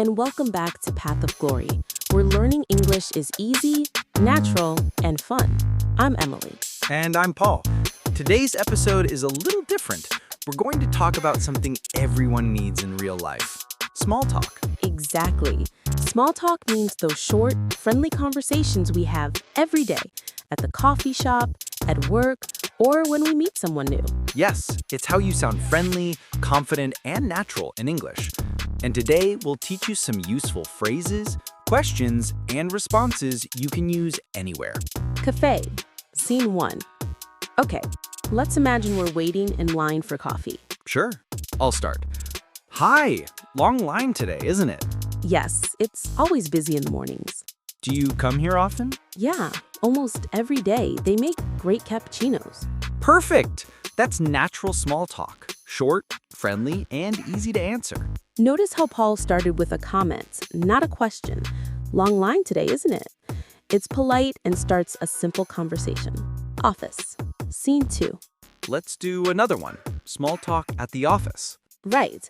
and welcome back to Path of Glory, where learning English is easy, natural, and fun. I'm Emily. And I'm Paul. Today's episode is a little different. We're going to talk about something everyone needs in real life. Small talk. Exactly. Small talk means those short, friendly conversations we have every day at the coffee shop, at work, or when we meet someone new. Yes, it's how you sound friendly, confident, and natural in English. And today, we'll teach you some useful phrases, questions, and responses you can use anywhere. Cafe. Scene 1. Okay, let's imagine we're waiting in line for coffee. Sure, I'll start. Hi, long line today, isn't it? Yes, it's always busy in the mornings. Do you come here often? Yeah, almost every day. They make great cappuccinos. Perfect! That's natural small talk. Short, friendly, and easy to answer. Notice how Paul started with a comment, not a question. Long line today, isn't it? It's polite and starts a simple conversation. Office. Scene 2. Let's do another one. Small talk at the office. Right.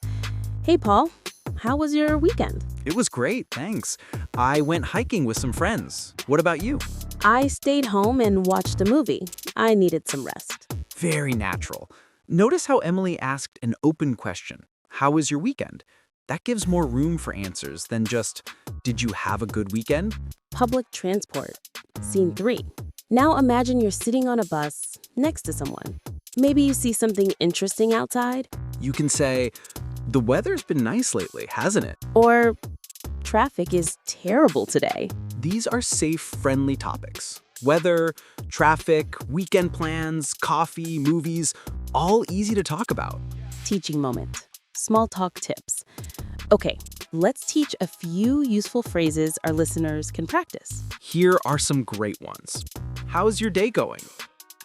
Hey, Paul. How was your weekend? It was great, thanks. I went hiking with some friends. What about you? I stayed home and watched a movie. I needed some rest. Very natural. Notice how Emily asked an open question. How was your weekend? That gives more room for answers than just, did you have a good weekend? Public transport. Scene 3. Now imagine you're sitting on a bus next to someone. Maybe you see something interesting outside. You can say, the weather's been nice lately, hasn't it? Or traffic is terrible today. These are safe, friendly topics. Weather, traffic, weekend plans, coffee, movies, all easy to talk about. Teaching moment. Small talk tips. Okay, let's teach a few useful phrases our listeners can practice. Here are some great ones. How's your day going?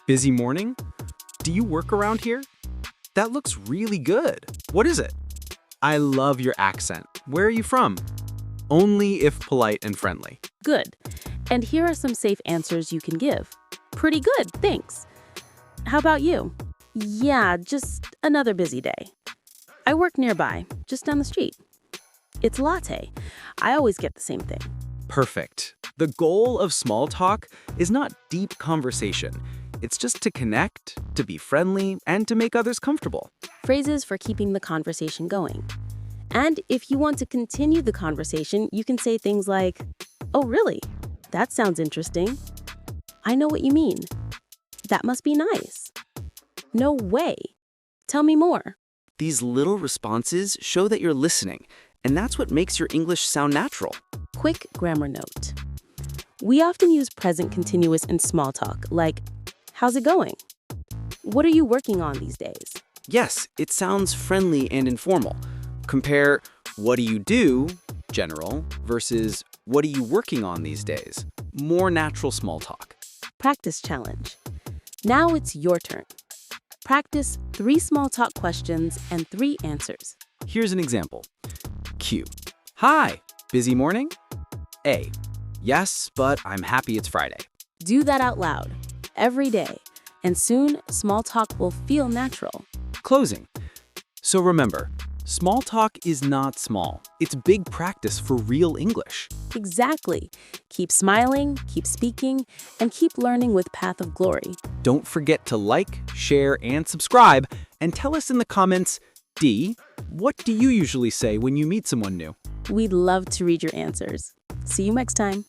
Busy morning? Do you work around here? That looks really good. What is it? I love your accent. Where are you from? Only if polite and friendly. Good. And here are some safe answers you can give. Pretty good, thanks. How about you? Yeah, just another busy day. I work nearby, just down the street. It's latte. I always get the same thing. Perfect. The goal of small talk is not deep conversation. It's just to connect, to be friendly, and to make others comfortable. Phrases for keeping the conversation going. And if you want to continue the conversation, you can say things like, "Oh, really? That sounds interesting. I know what you mean. That must be nice. No way. Tell me more." These little responses show that you're listening, and that's what makes your English sound natural. Quick grammar note. We often use present continuous in small talk, like, "How's it going? What are you working on these days?" Yes, it sounds friendly and informal. Compare what do you do, general, versus what are you working on these days? More natural small talk. Practice challenge. Now it's your turn. Practice 3 small talk questions and 3 answers. Here's an example. Q. Hi, busy morning? A. Yes, but I'm happy it's Friday. Do that out loud, every day, and soon small talk will feel natural. Closing. So remember, small talk is not small. It's big practice for real English. Exactly. Keep smiling, keep speaking, and keep learning with Path of Glory. Don't forget to like, share, and subscribe, and tell us in the comments, D, what do you usually say when you meet someone new? We'd love to read your answers. See you next time.